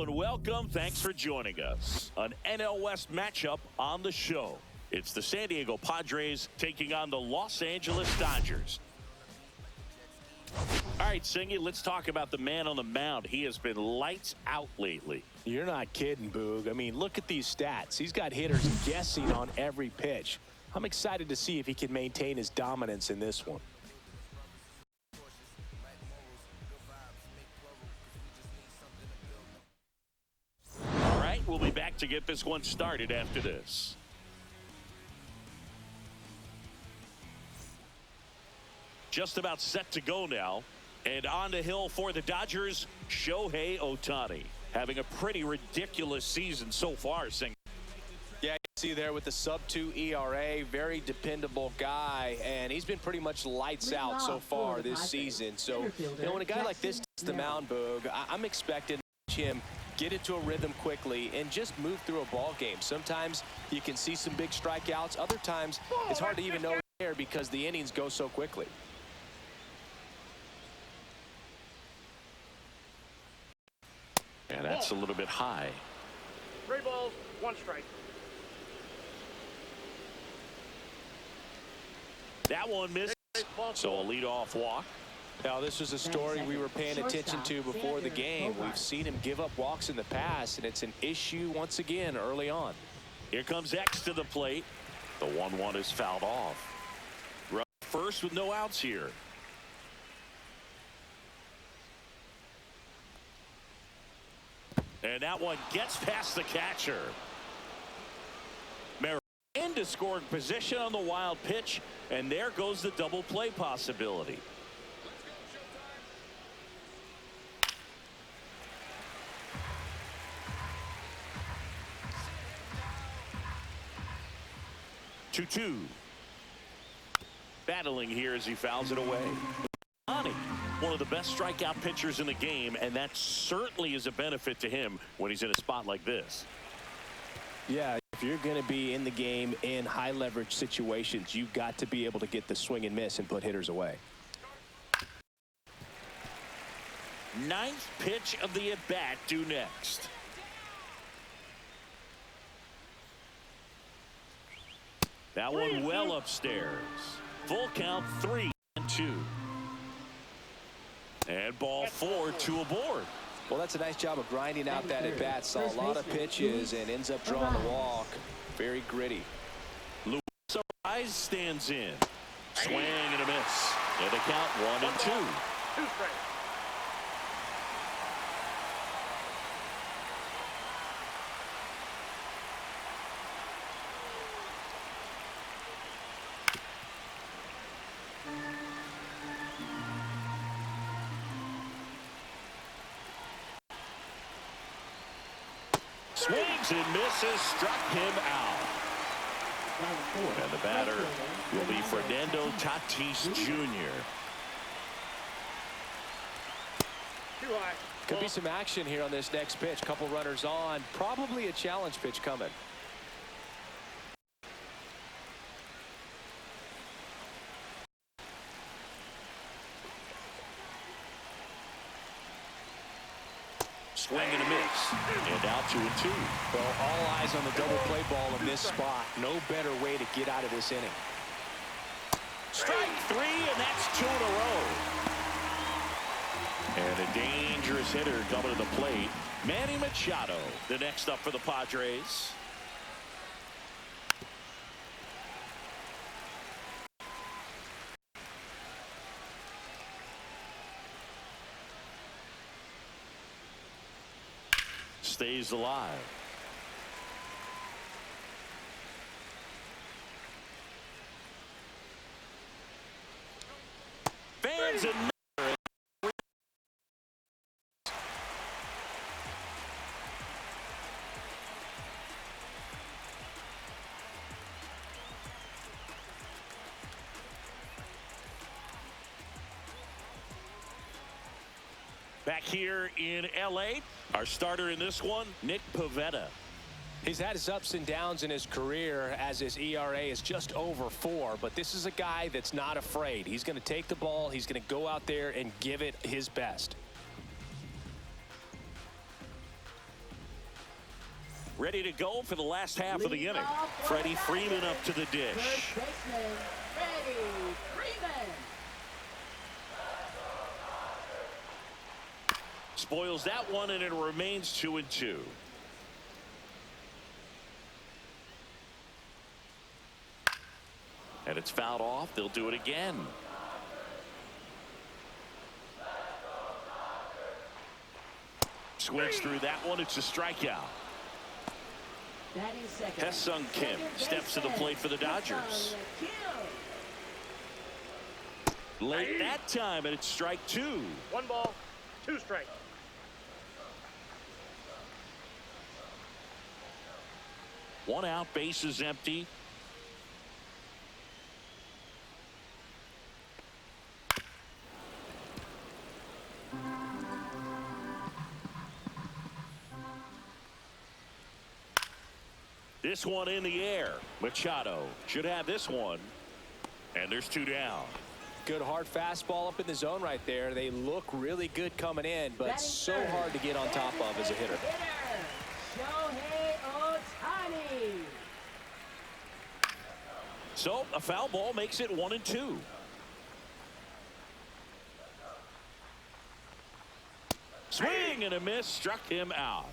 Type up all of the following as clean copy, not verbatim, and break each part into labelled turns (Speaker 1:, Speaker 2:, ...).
Speaker 1: and welcome. Thanks for joining us. An NL West matchup on the show. It's the San Diego Padres taking on the Los Angeles Dodgers. All right, Singy, let's talk about the man on the mound. He has been lights out lately.
Speaker 2: You're not kidding, Boog. I mean, look at these stats. He's got hitters guessing on every pitch. I'm excited to see if he can maintain his dominance in this one.
Speaker 1: All right, we'll be back to get this one started after this. Just about set to go now. And on the hill for the Dodgers, Shohei Ohtani. Having a pretty ridiculous season so far, Sing.
Speaker 2: Yeah, you see there with the sub-2 ERA, very dependable guy, and he's been pretty much lights out so far this season. So, you know, when a guy like this takes the mound, Boog, I'm expecting him get into a rhythm quickly and just move through a ball game. Sometimes you can see some big strikeouts. Other times it's hard to even know there because the innings go so quickly.
Speaker 1: And that's a little bit high.
Speaker 3: 3 balls, 1 strike.
Speaker 1: That one missed. So a leadoff walk.
Speaker 2: Now, this was a story we were paying attention to before the game. We've seen him give up walks in the past, and it's an issue once again early on.
Speaker 1: Here comes X to the plate. The 1-1 is fouled off. Runner first with no outs here. And that one gets past the catcher. Merrill into scoring position on the wild pitch, and there goes the double play possibility. Two. Battling here as he fouls it away. One of the best strikeout pitchers in the game, and that certainly is a benefit to him when he's in a spot like this.
Speaker 2: Yeah, if you're going to be in the game in high leverage situations, you've got to be able to get the swing and miss and put hitters away.
Speaker 1: 9th pitch of the at-bat due next. That one well upstairs. Full count, 3-2. And ball 4, 2 aboard.
Speaker 2: Well, that's a nice job of grinding out that at bat. Saw a lot of pitches and ends up drawing the walk. Very gritty.
Speaker 1: Luis Arraez stands in. Swing and a miss. And the count 1-2.
Speaker 3: 2 strikes.
Speaker 1: Swings and misses, struck him out. And the batter will be Fernando Tatis Jr.
Speaker 3: Too high.
Speaker 2: Could be some action here on this next pitch. Couple runners on. Probably a challenge pitch coming.
Speaker 1: Swing and a miss. And out 2-2.
Speaker 2: Well, all eyes on the double play ball in this spot. No better way to get out of this inning.
Speaker 1: Strike 3, and that's 2 in a row. And a dangerous hitter coming to the plate. Manny Machado, the next up for the Padres. Stays alive. Fans and back here in LA, our starter in this one, Nick Pivetta.
Speaker 2: He's had his ups and downs in his career as his ERA is just over 4, but this is a guy that's not afraid. He's going to take the ball. He's going to go out there and give it his best.
Speaker 1: ready to go for the last half of the inning. Freddie Freeman up to the dish.
Speaker 4: First baseman, Freddie Freeman.
Speaker 1: Spoils that one, and it remains 2-2. And it's fouled off. They'll do it again. Swings through that one. It's a strikeout. Hesung Kim steps to the plate for the Dodgers. Late that time, and it's strike 2.
Speaker 3: 1 ball, 2 strikes.
Speaker 1: One out, bases empty. This one in the air. Machado should have this one. And there's 2 down.
Speaker 2: Good hard fastball up in the zone right there. They look really good coming in, but so hard to get on top of as a hitter.
Speaker 4: Shohei Ohtani.
Speaker 1: So a foul ball makes it 1-2. Swing and a miss, struck him out.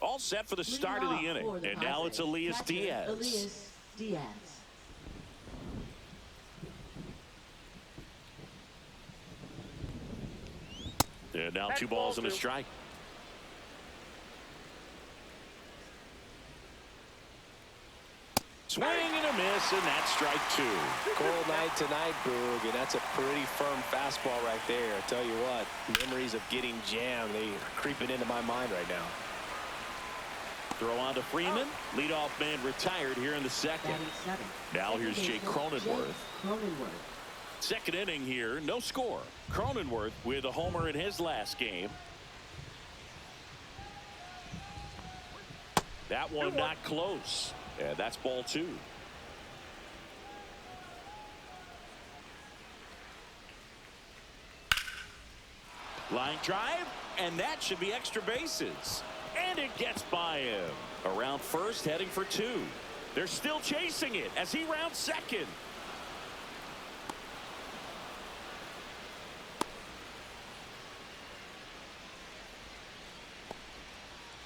Speaker 1: All set for the start of the inning. And now it's Elias Diaz.
Speaker 4: Elias Diaz.
Speaker 1: And now 2 balls and a strike. Swing and a miss, and that's strike 2.
Speaker 2: Cold night tonight, Boog, and that's a pretty firm fastball right there. I tell you what, memories of getting jammed, they are creeping into my mind right now.
Speaker 1: Throw on to Freeman. Leadoff man retired here in the second. Now here's Jake Cronenworth. Second inning here, no score. Cronenworth with a homer in his last game. That one not close. Yeah, that's ball 2. Line drive, and that should be extra bases. And it gets by him. Around first, heading for 2. They're still chasing it as he rounds second.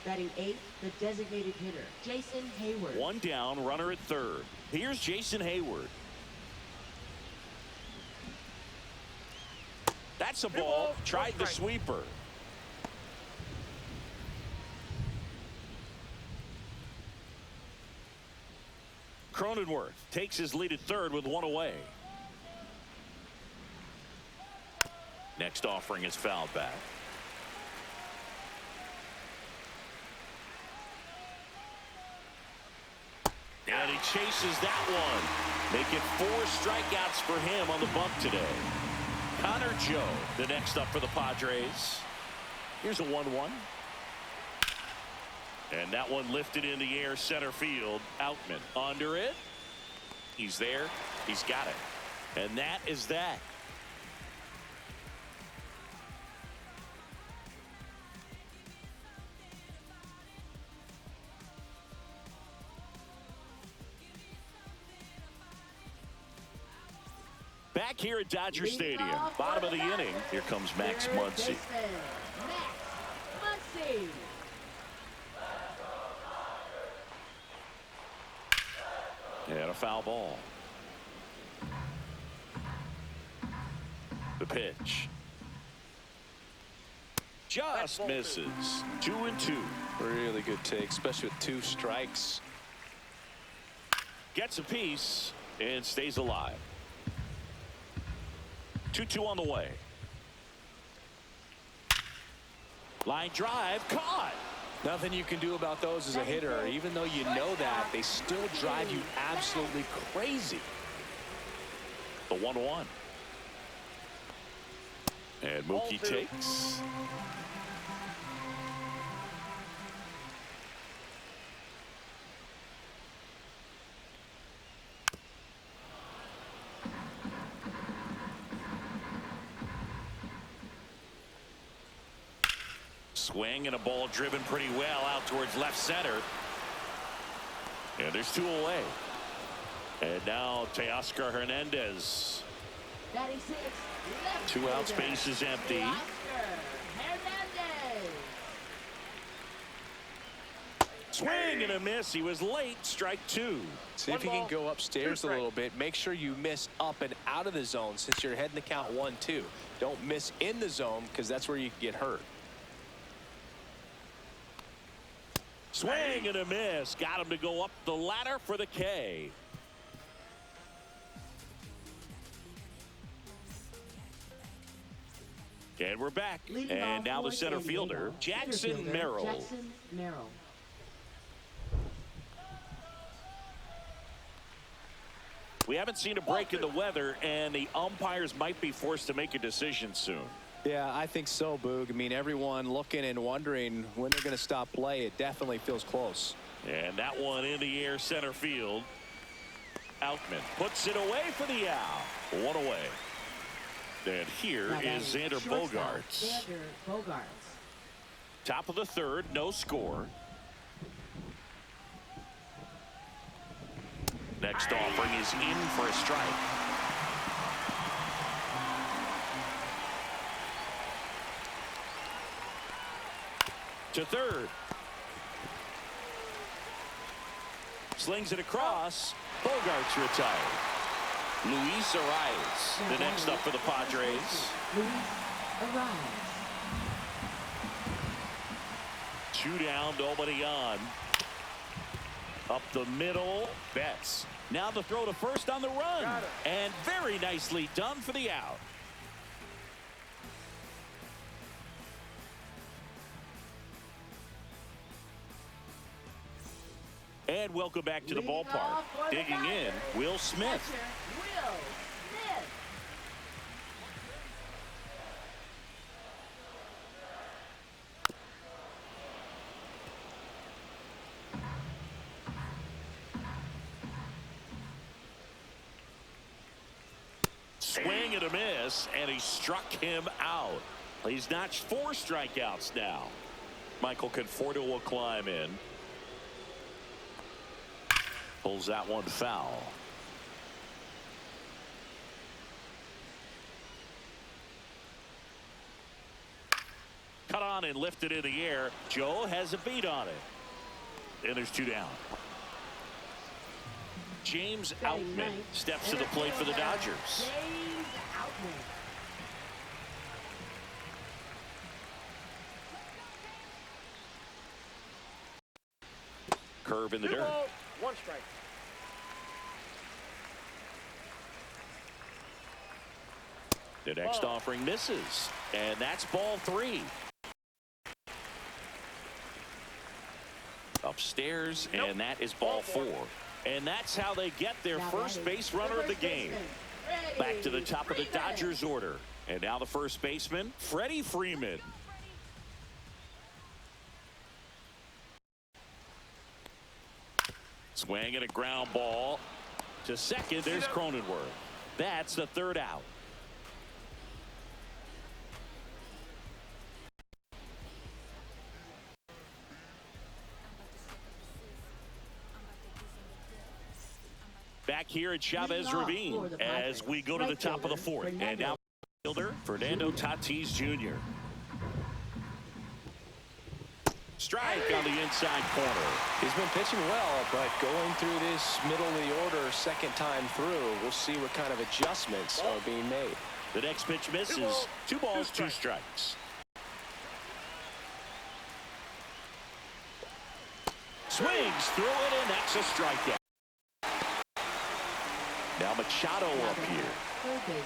Speaker 4: Batting 8th, the designated hitter, Jason Hayward.
Speaker 1: 1 down, runner at third. Here's Jason Hayward. That's a ball. Tried the sweeper. Cronenworth takes his lead at third with 1 away. Next offering is fouled back. And he chases that one. Make it 4 strikeouts for him on the bump today. Connor Joe, the next up for the Padres. Here's a 1-1. And that one lifted in the air, center field. Outman under it. He's there. He's got it. And that is that. Back here at Dodger Stadium, bottom of the inning. Here comes Max Muncy. And a foul ball. The pitch. Just misses. 2-2.
Speaker 2: Really good take, especially with 2 strikes.
Speaker 1: Gets a piece and stays alive. 2-2 on the way. Line drive, caught.
Speaker 2: Nothing you can do about those as a hitter. Even though you know that, they still drive you absolutely crazy.
Speaker 1: The 1-1. And Mookie takes. Swing and a ball driven pretty well out towards left center. And there's 2 away. And now Teoscar Hernandez. 2 out, space is empty. Swing and a miss. He was late. Strike 2.
Speaker 2: See if you can go upstairs a little bit. Make sure you miss up and out of the zone since you're heading to count 1-2. Don't miss in the zone because that's where you can get hurt.
Speaker 1: Swing and a miss. Got him to go up the ladder for the K. And we're back. And now the center fielder, Jackson Merrill. We haven't seen a break in the weather, and the umpires might be forced to make a decision soon.
Speaker 2: Yeah, I think so, Boog. I mean, everyone looking and wondering when they're going to stop play. It definitely feels close.
Speaker 1: And that one in the air center field. Outman puts it away for the out. 1 away. And here is Xander Bogaerts. Top of the 3rd, no score. Next offering is in for a strike. To 3rd. Slings it across. Bogaerts retired. Luis Arias, the next up for the Padres.
Speaker 4: Luis Arias.
Speaker 1: 2 down, nobody on. Up the middle, Betts. Now the throw to first on the run. And very nicely done for the out. And welcome back to the ballpark. Digging in, Will Smith. Swing and a miss, and he struck him out. He's notched 4 strikeouts now. Michael Conforto will climb in. Pulls that one foul. Cut on and lifted in the air. Joe has a beat on it. And there's 2 down. James Outman steps to the plate for the Dodgers. Curve in the dirt.
Speaker 3: 1 strike.
Speaker 1: The next offering misses, and that's ball 3. Upstairs, and that is ball 4. And that's how they get their first base runner of the game. Back to the top of the Dodgers order. And now the first baseman, Freddie Freeman. Swing and a ground ball to second. There's Cronenworth. That's the 3rd out. Back here at Chavez Ravine as we go to the top of the 4th. And now fielder Fernando Tatis Jr. Strike on the inside corner.
Speaker 2: He's been pitching well, but going through this middle of the order 2nd time through, we'll see what kind of adjustments are being made.
Speaker 1: The next pitch misses. 2 balls, 2 strikes. Swings through it, and that's a strikeout. Now Machado up here.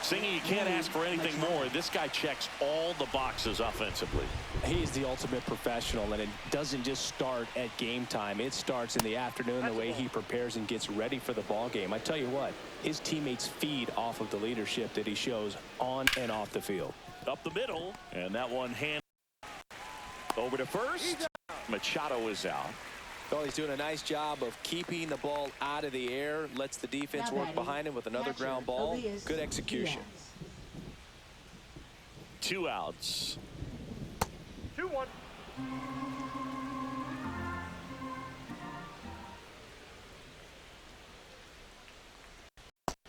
Speaker 1: Singing, you can't ask for anything more. This guy checks all the boxes offensively.
Speaker 2: He's the ultimate professional, and it doesn't just start at game time. It starts in the afternoon, the way he prepares and gets ready for the ball game. I tell you what, his teammates feed off of the leadership that he shows on and off the field.
Speaker 1: Up the middle, and that one hand over to first. Machado is out.
Speaker 2: Well, he's doing a nice job of keeping the ball out of the air, lets the defense work behind him with another ground ball. Good execution.
Speaker 1: 2 outs.
Speaker 3: 2-1.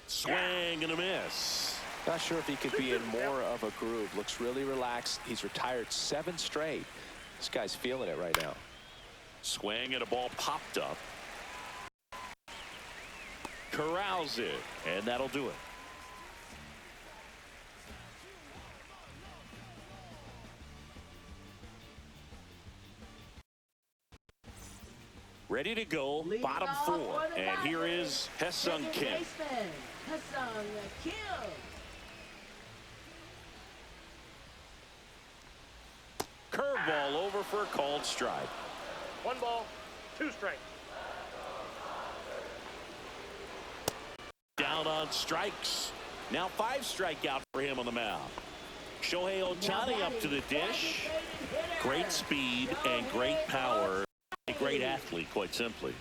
Speaker 1: Swing and a miss.
Speaker 2: Not sure if he could be in more of a groove. Looks really relaxed. He's retired 7 straight. This guy's feeling it right now.
Speaker 1: Swing and a ball popped up. Corrals it, and that'll do it. Ready to go, bottom 4. And here is Ha-Seong Kim.
Speaker 4: Ha-Seong Kim.
Speaker 1: Curveball over for a called strike.
Speaker 3: 1 ball, 2 strikes.
Speaker 1: Down on strikes. Now 5 strikeout for him on the mound. Shohei Ohtani up to the dish. Great speed and great power. A great athlete, quite simply.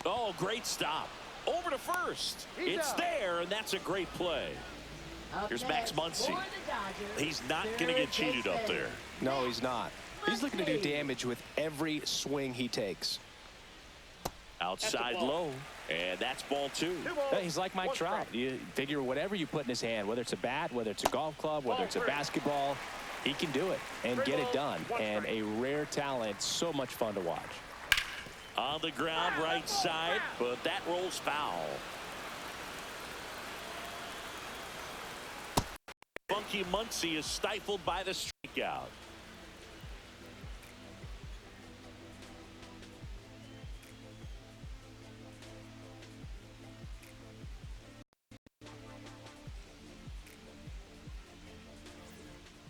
Speaker 1: Oh, great stop. Over to first. It's there, and that's a great play. Here's Max Muncy. He's not going to get cheated up there.
Speaker 2: No, he's not. He's looking to do damage with every swing he takes.
Speaker 1: Outside low, and that's ball 2.
Speaker 2: Yeah, he's like Mike Trout. You figure whatever you put in his hand, whether it's a bat, whether it's a golf club, whether it's a basketball, he can do it and get it done. And a rare talent, so much fun to watch.
Speaker 1: On the ground, right side, but that rolls foul. Funky Muncy is stifled by the strikeout.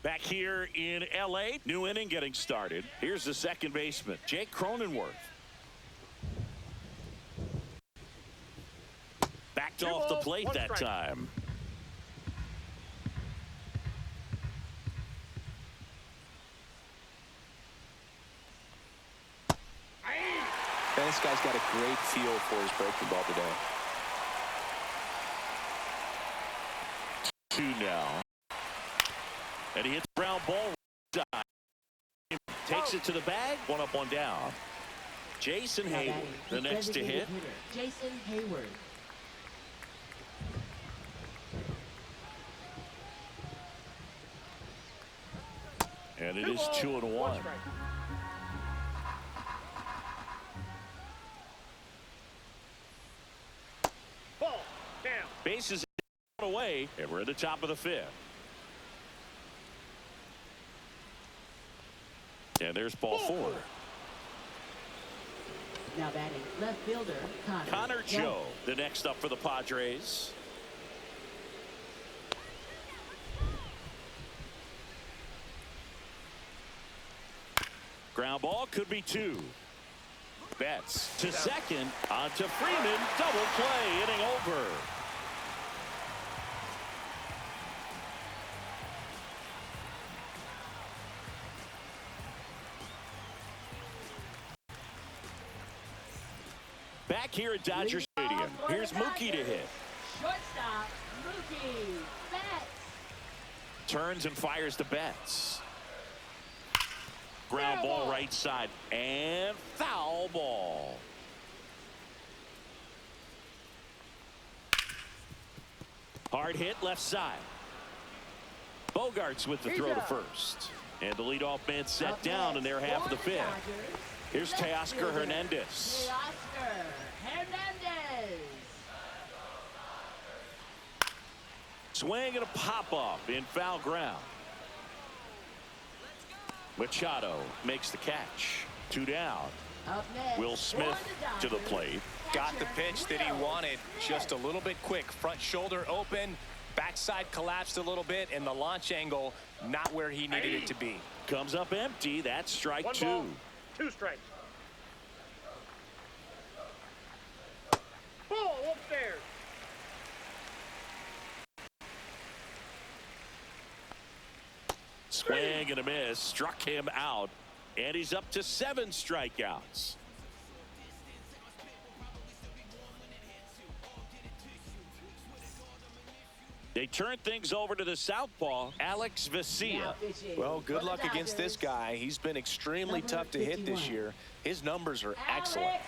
Speaker 1: Back here in L.A., new inning getting started. Here's the second baseman, Jake Cronenworth. Backed off the plate that time.
Speaker 2: And this guy's got a great feel for his breaking ball today.
Speaker 1: 2 now. And he hits the ground ball. Takes it to the bag. 1 up, 1 down. Jason Hayward, the next to hit.
Speaker 4: Jason Hayward.
Speaker 1: And it is 2-1.
Speaker 3: Ball down.
Speaker 1: Bases away, and we're at the top of the 5th. And there's ball 4.
Speaker 4: Now batting left fielder
Speaker 1: Connor Joe, the next up for the Padres. Ground ball could be 2. Betts to second, on to Freeman, double play, inning over. Back here at Dodger Stadium, here's Mookie to hit.
Speaker 4: Shortstop, Mookie Betts.
Speaker 1: Turns and fires to Betts. Ground ball right side, and foul ball. Hard hit left side. Bogarts with the throw to first. And the leadoff man set down in their half of the 5th. Here's Teoscar Hernandez.
Speaker 4: Teoscar Hernandez.
Speaker 1: Swing and a pop-up in foul ground. Machado makes the catch. 2 down.
Speaker 4: Up next,
Speaker 1: Will Smith to the plate.
Speaker 2: Got the pitch that he wanted, just a little bit quick. Front shoulder open, backside collapsed a little bit, and the launch angle not where he needed it to be.
Speaker 1: Comes up empty. That's strike
Speaker 3: 1
Speaker 1: 2.
Speaker 3: ball, 2 strikes. Ball upstairs.
Speaker 1: Swing and a miss. Struck him out. And he's up to 7 strikeouts. They turn things over to the southpaw, Alex Vesia.
Speaker 2: Well, good luck against this guy. He's been extremely tough to hit this year. His numbers are excellent.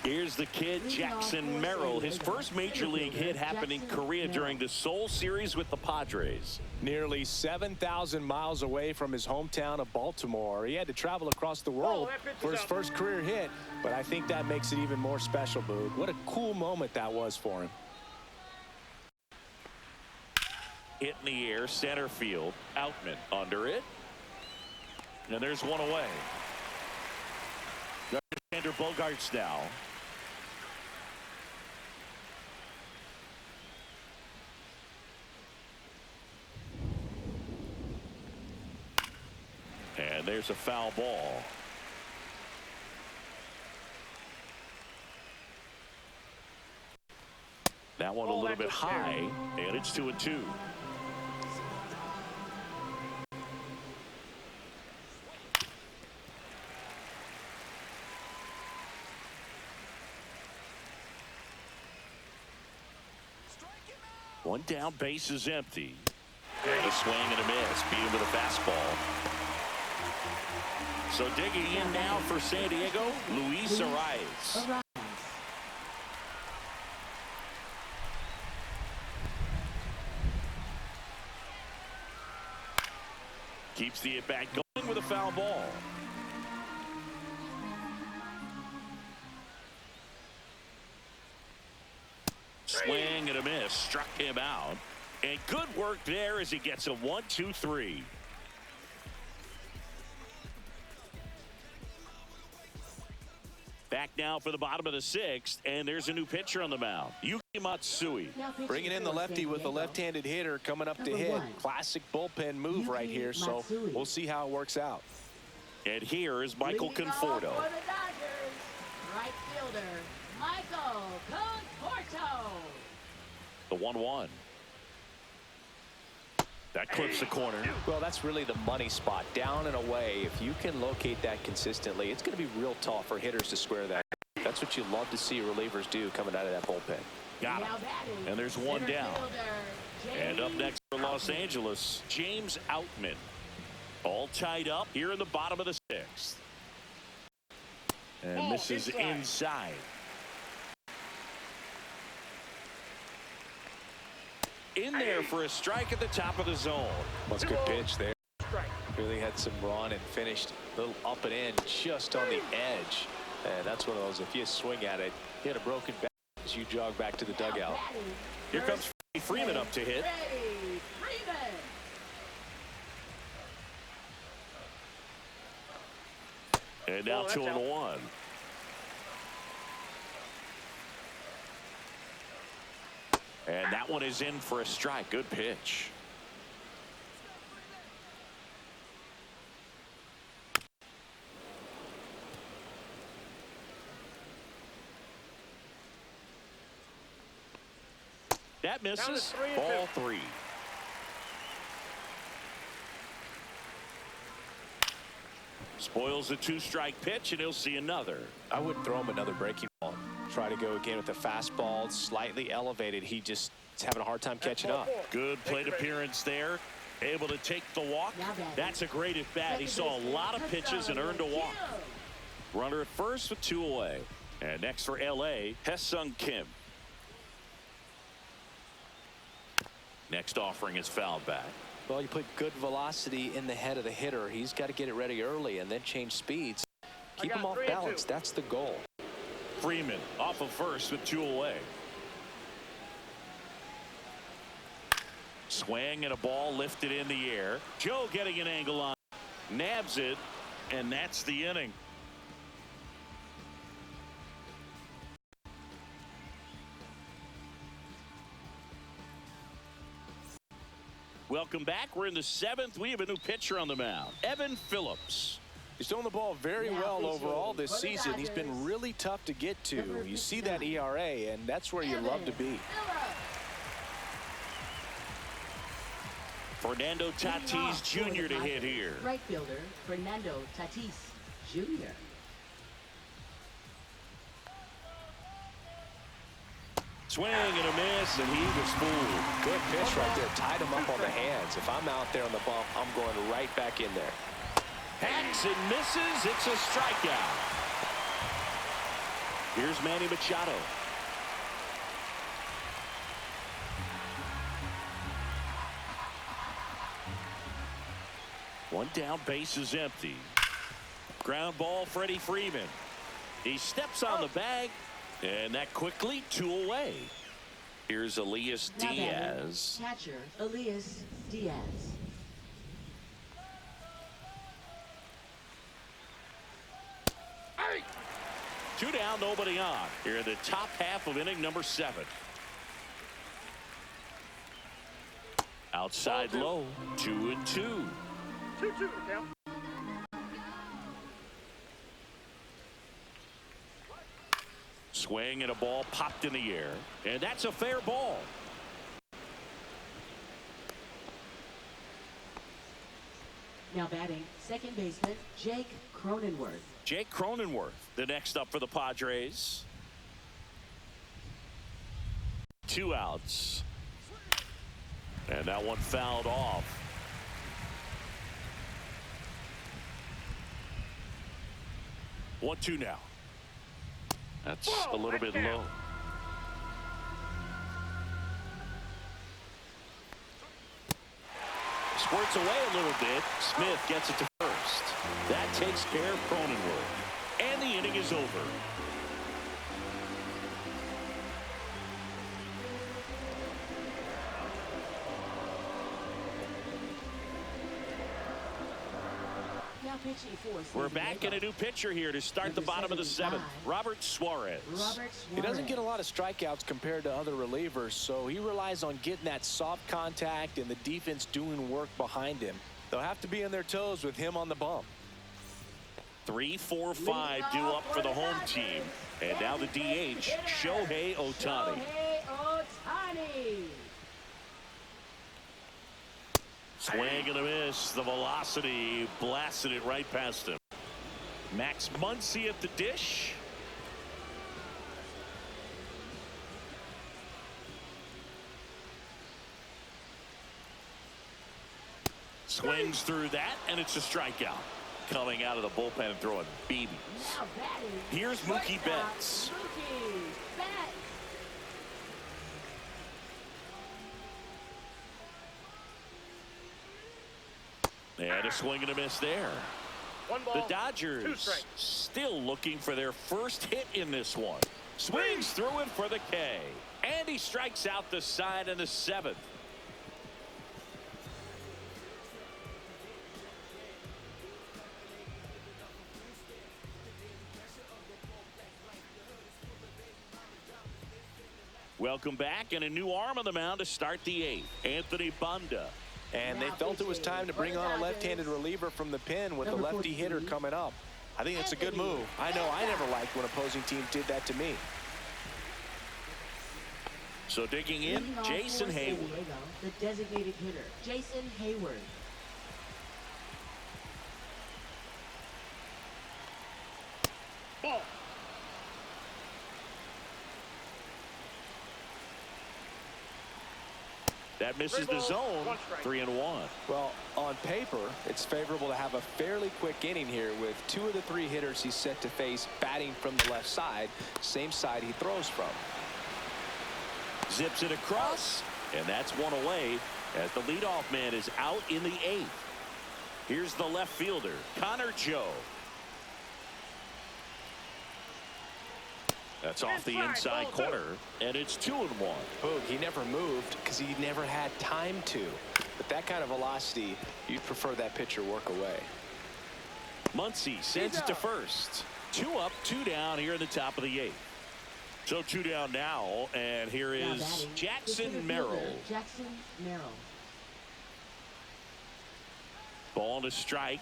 Speaker 1: Here's the kid, Jackson Merrill. His first major league hit happened in Korea during the Seoul series with the Padres.
Speaker 2: Nearly 7,000 miles away from his hometown of Baltimore. He had to travel across the world for his first career hit, but I think that makes it even more special, Boog. What a cool moment that was for him.
Speaker 1: Hit in the air, center field. Outman under it. And there's one away. Alexander Bogaerts now. And there's a foul ball. That one a little bit high, and it's 2-2. One down, base is empty. A swing and a miss. Beat him with a fastball. So digging in now for San Diego, Luis Arias. Keeps the at-bat going with a foul ball. Swing and a miss. Struck him out. And good work there as he gets a 1-2-3. Back now for the bottom of the sixth, and there's a new pitcher on the mound, Yuki Matsui.
Speaker 2: Bringing in the lefty with a left-handed hitter coming up to hit. Classic bullpen move right here, so we'll see how it works out.
Speaker 1: And here is Michael Conforto.
Speaker 4: Right fielder, Michael Conforto.
Speaker 1: The 1-1. That clips the corner.
Speaker 2: Well, that's really the money spot, down and away. If you can locate that consistently, it's going to be real tough for hitters to square that. That's what you love to see relievers do coming out of that bullpen.
Speaker 1: Got him. And there's one down. And up next for Los Angeles, James Outman. All tied up here in the bottom of the sixth. And this is inside. In there for a strike at the top of the zone.
Speaker 2: Well, it's a good pitch there. Really had some run and finished a little up and in just on the edge. And that's one of those, if you swing at it, hit a broken bat as you jog back to the dugout.
Speaker 1: Here comes Freeman up to hit. And now 2-1. And that one is in for a strike. Good pitch. That misses. Ball 3. Spoils the 2-strike pitch, and he'll see another.
Speaker 2: I would throw him another breaking ball. Try to go again with the fastball, slightly elevated. He just is having a hard time catching up.
Speaker 1: Good plate appearance there. Able to take the walk. That's a great at bat. He saw a lot of pitches and earned a walk. Runner at first with 2 away. And next for LA, Hesung Kim. Next offering is fouled back.
Speaker 2: Well, you put good velocity in the head of the hitter. He's got to get it ready early and then change speeds. Keep him off balance. That's the goal.
Speaker 1: Freeman off of first with 2 away. Swing and a ball lifted in the air. Joe getting an angle on. Nabs it, and that's the inning. Welcome back. We're in the 7th. We have a new pitcher on the mound, Evan Phillips.
Speaker 2: He's throwing the ball very well overall this season. He's been really tough to get to. You see that ERA, and that's where you love to be.
Speaker 1: Fernando Tatis Jr. to hit here.
Speaker 4: Right fielder, Fernando Tatis Jr.
Speaker 1: Swing and a miss, and he was fooled.
Speaker 2: Good pitch right there. Tied him up on the hands. If I'm out there on the bump, I'm going right back in there.
Speaker 1: Hacks and misses. It's a strikeout. Here's Manny Machado. One down, base is empty. Ground ball, Freddie Freeman. He steps on the bag, and that quickly 2 away. Here's Elias Diaz.
Speaker 4: Catcher, Elias Diaz.
Speaker 1: Hey! 2 down, nobody on. Here in the top half of inning number 7. Outside low, 2-2.
Speaker 3: 2-2 to count.
Speaker 1: Swing and a ball popped in the air, and that's a fair ball.
Speaker 4: Now batting, second baseman, Jake Cronenworth.
Speaker 1: Jake Cronenworth, the next up for the Padres. 2 outs. And that one fouled off. 1-2 now. That's a little bit low. Squirts away a little bit. Smith gets it to first. That takes care of Cronenworth. And the inning is over.
Speaker 4: Now pitching for
Speaker 1: We're back in a new pitcher here to start the bottom of the 7th. Robert Suarez.
Speaker 2: He doesn't get a lot of strikeouts compared to other relievers, so he relies on getting that soft contact and the defense doing work behind him. They'll have to be on their toes with him on the bump.
Speaker 1: 3, 4, 5 due up for the home team. And now the DH, Shohei Ohtani. Swing and a miss. The velocity blasted it right past him. Max Muncy at the dish. Swings through that, and it's a strikeout. Coming out of the bullpen and throwing BBs. Here's Mookie Betts. And a swing and a miss there.
Speaker 3: 1 ball,
Speaker 1: The
Speaker 3: 2
Speaker 1: Dodgers
Speaker 3: strikes.
Speaker 1: still looking for their first hit in this one. Swings through it for the K. And he strikes out the side in the 7th. Welcome back, and a new arm on the mound to start the 8th. Anthony Banda.
Speaker 2: And they felt it was time to bring on a left-handed reliever from the pen with the lefty hitter coming up. I think it's a good move. I know I never liked when opposing teams did that to me.
Speaker 1: So digging in, Jason Hayward.
Speaker 4: The designated hitter, Jason Hayward.
Speaker 3: Ball.
Speaker 1: That misses the zone. 3-1.
Speaker 2: Well, on paper, it's favorable to have a fairly quick inning here with 2 of the 3 hitters he's set to face batting from the left side, same side he throws from.
Speaker 1: Zips it across, and that's 1 away as the leadoff man is out in the 8th. Here's the left fielder, Connor Joe. That's off the inside corner, and it's 2-1.
Speaker 2: Boog, he never moved because he never had time to. But that kind of velocity, you'd prefer that pitcher work away.
Speaker 1: Muncy sends it to first. 2 up, 2 down here in the top of the 8th. So 2 down now, and here is Jackson Merrill.
Speaker 4: Jackson Merrill.
Speaker 1: Ball to strike,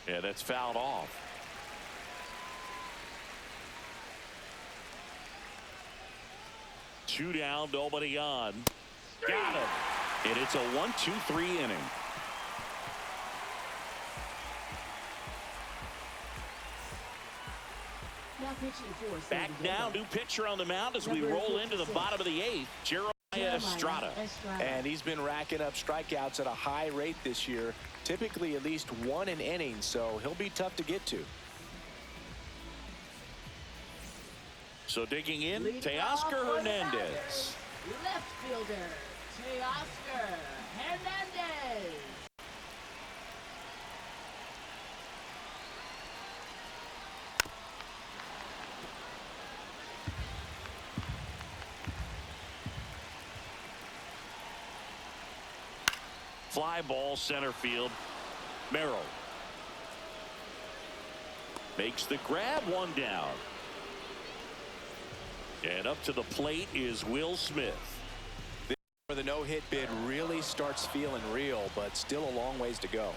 Speaker 1: and that's fouled off. Two down, nobody on. Got him. And it's a 1-2-3 inning.
Speaker 4: Now
Speaker 1: Back now, new pitcher on the mound as we roll into the bottom of the 8th, Jeremiah Estrada.
Speaker 2: And he's been racking up strikeouts at a high rate this year, typically at least 1 an inning, so he'll be tough to get to.
Speaker 1: So digging in, Teoscar Hernandez.
Speaker 4: Left fielder, Teoscar Hernandez.
Speaker 1: Fly ball center field. Merrill makes the grab, 1 down. And up to the plate is Will Smith.
Speaker 2: Where the no-hit bid really starts feeling real, but still a long ways to go.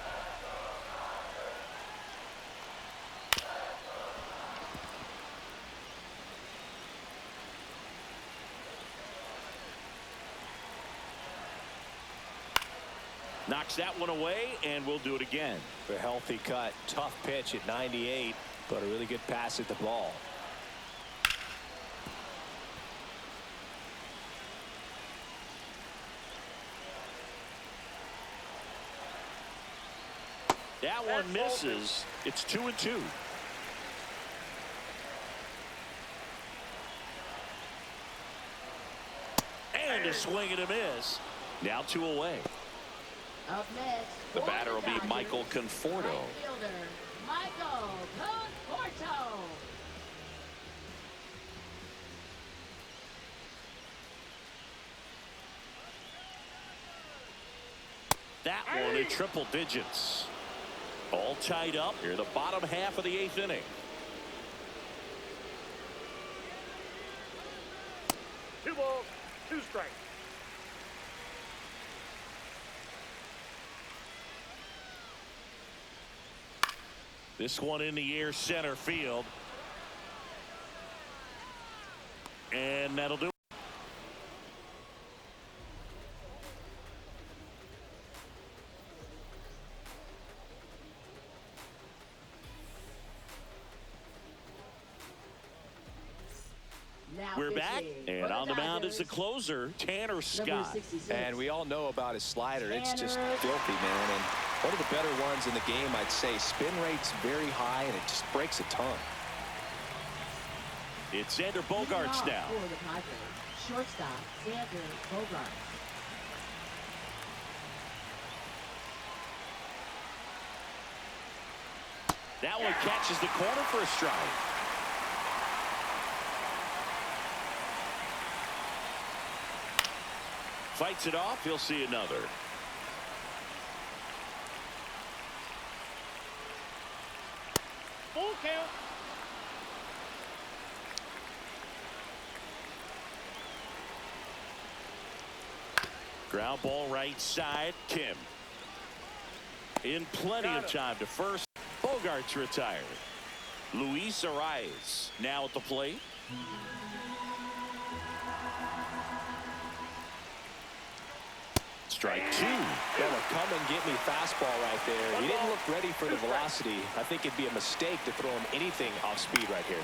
Speaker 1: Knocks that one away, and we'll do it again.
Speaker 2: A healthy cut, tough pitch at 98, but a really good pass at the ball.
Speaker 1: That one misses. It's 2-2. And a swing and a miss. Now 2 away.
Speaker 4: Up next,
Speaker 1: The batter will be Michael Conforto.
Speaker 4: right fielder, Michael Conforto.
Speaker 1: That one in triple digits. All tied up here, the bottom half of the 8th inning.
Speaker 3: Two balls, 2 strikes.
Speaker 1: This one in the air, center field. And that'll do it. We're back, and on the mound is the closer, Tanner Scott.
Speaker 2: And we all know about his slider. It's just filthy, man. And one of the better ones in the game, I'd say. Spin rate's very high, and it just breaks a ton.
Speaker 1: It's Xander Bogaerts now.
Speaker 4: For the Padres, shortstop, Xander Bogaerts.
Speaker 1: That one catches the corner for a strike. Fights it off. He'll see another.
Speaker 3: Full count.
Speaker 1: Ground ball right side. Kim. In plenty of time to first. Bogaerts retired. Luis Arias now at the plate. Strike 2.
Speaker 2: Well, a come and get me fastball right there. He didn't look ready for the velocity. I think it'd be a mistake to throw him anything off speed right here.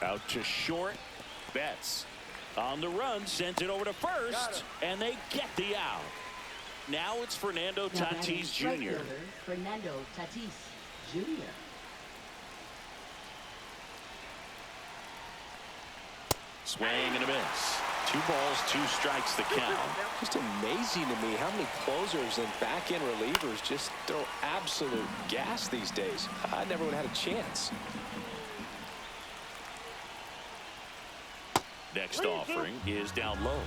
Speaker 1: Out to short. Betts on the run, sends it over to first, and they get the out. Now it's Fernando Tatis Jr.
Speaker 4: Fernando Tatis Jr.
Speaker 1: Swing and a miss. 2 balls, 2 strikes the count.
Speaker 2: Just amazing to me how many closers and back-end relievers just throw absolute gas these days. I never would have had a chance.
Speaker 1: Next offering is down low.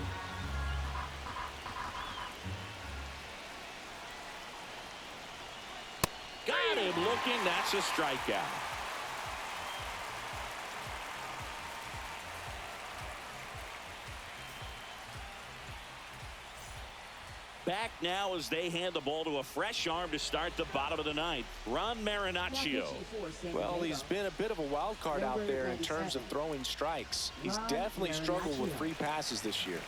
Speaker 1: Got him looking. That's a strikeout. Back now as they hand the ball to a fresh arm to start the bottom of the 9th. Ron Marinaccio.
Speaker 2: Well, he's been a bit of a wild card out there in terms of throwing strikes. He's definitely struggled with free passes this year.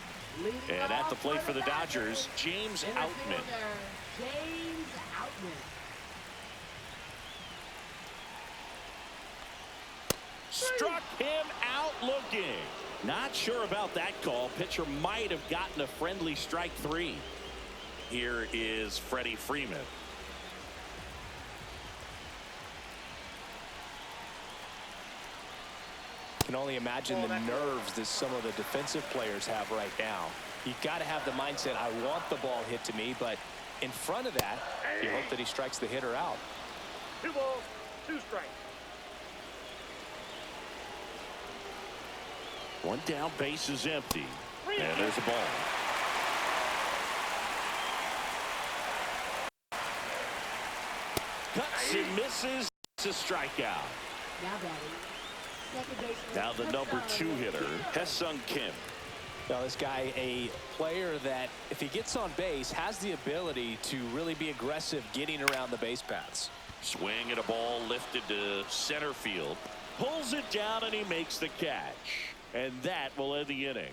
Speaker 1: And at the plate for the Dodgers, James Outman.
Speaker 4: James Outman.
Speaker 1: Struck him out looking. Not sure about that call. Pitcher might have gotten a friendly strike 3. Here is Freddie Freeman.
Speaker 2: Can only imagine the nerves that some of the defensive players have right now. You got to have the mindset, I want the ball hit to me, but in front of that, you hope that he strikes the hitter out.
Speaker 3: 2 balls, 2 strikes.
Speaker 1: 1 down, base is empty. And there's a ball. Cuts and misses. It's a strikeout.
Speaker 4: Now batting. Second baseman.
Speaker 1: Now the number 2 hitter, Haesung Kim.
Speaker 2: Well, this guy, a player that, if he gets on base, has the ability to really be aggressive getting around the base paths.
Speaker 1: Swing at a ball lifted to center field. Pulls it down and he makes the catch. And that will end the inning.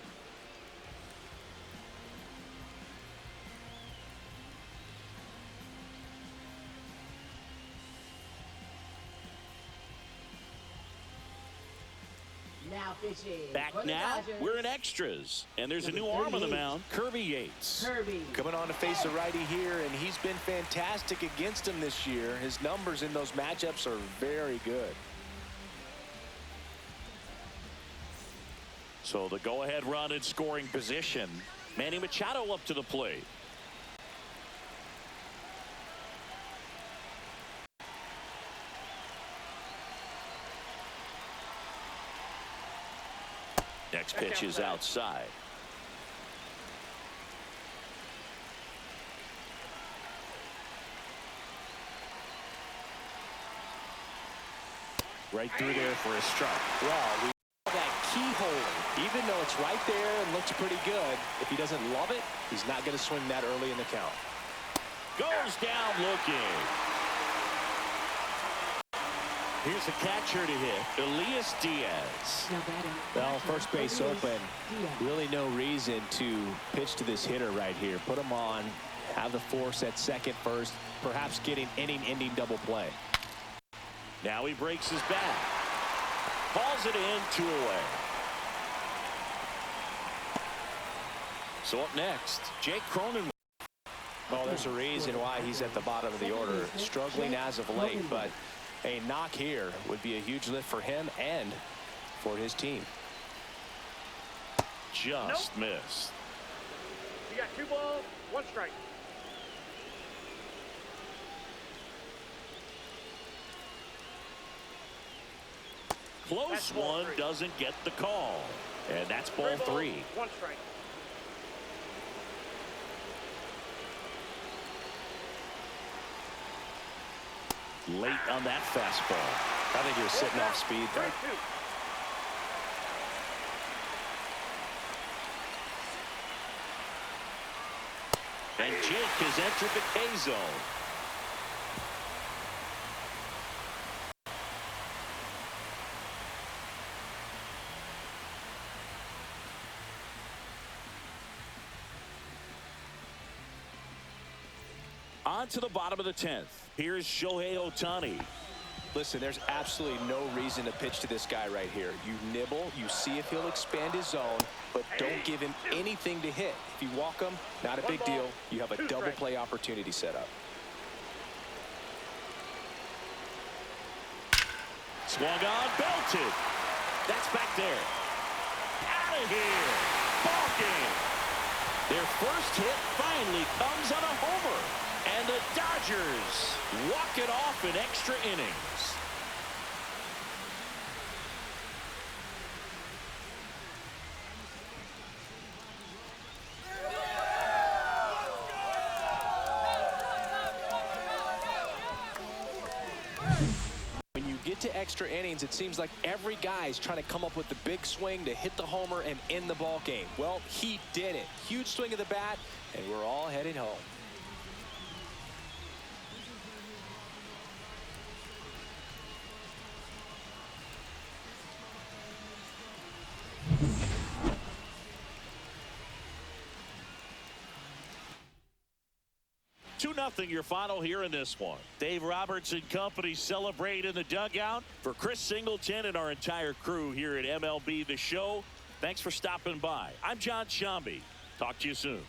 Speaker 4: Now pitching.
Speaker 1: Back
Speaker 4: for the
Speaker 1: now,
Speaker 4: Dodgers.
Speaker 1: we're in extras. And there's a new arm on the mound, Kirby Yates.
Speaker 4: Kirby.
Speaker 2: Coming on to face a righty here, and he's been fantastic against him this year. His numbers in those matchups are very good.
Speaker 1: So the go-ahead run in scoring position. Manny Machado up to the plate. Next pitch is outside. Right through there for a strike.
Speaker 2: Well, we call that keyhole. Even though it's right there and looks pretty good, if he doesn't love it, he's not going to swing that early in the count.
Speaker 1: Goes down looking. Here's a catcher to hit, Elias Diaz.
Speaker 4: Now batting.
Speaker 2: Well, first base
Speaker 4: Elias
Speaker 2: open.
Speaker 4: Diaz.
Speaker 2: Really no reason to pitch to this hitter right here. Put him on, have the force at second, first, perhaps getting inning-ending double play.
Speaker 1: Now he breaks his bat. Hauls it in, 2 away. So up next, Jake Cronin.
Speaker 2: Well, there's a reason why he's at the bottom of the order. Struggling as of late, but a knock here would be a huge lift for him and for his team.
Speaker 1: Just missed.
Speaker 3: You got 2 balls, 1 strike.
Speaker 1: Close one, doesn't get the call. And that's ball 3.
Speaker 3: 1 strike.
Speaker 1: Late on that fastball.
Speaker 2: I think he was sitting off speed there.
Speaker 3: 3-2.
Speaker 1: And Jake has entered the K zone. On to the bottom of the 10th. Here's Shohei Ohtani.
Speaker 2: Listen, there's absolutely no reason to pitch to this guy right here. You nibble, you see if he'll expand his zone, but don't give him anything to hit. If you walk him, not a big deal. You have a double play opportunity set up.
Speaker 1: Swung on, belted. That's back there. Out of here. Ball game. Their first hit finally comes on a homer. And the Dodgers walk it off in extra innings.
Speaker 2: When you get to extra innings, it seems like every guy's trying to come up with the big swing to hit the homer and end the ball game. Well, he did it. Huge swing of the bat, and we're all heading home.
Speaker 1: 2-0 your final here in this one. Dave Roberts and company celebrate in the dugout. For Chris Singleton and our entire crew here at MLB The Show, thanks for stopping by. I'm John Shambi. Talk to you soon.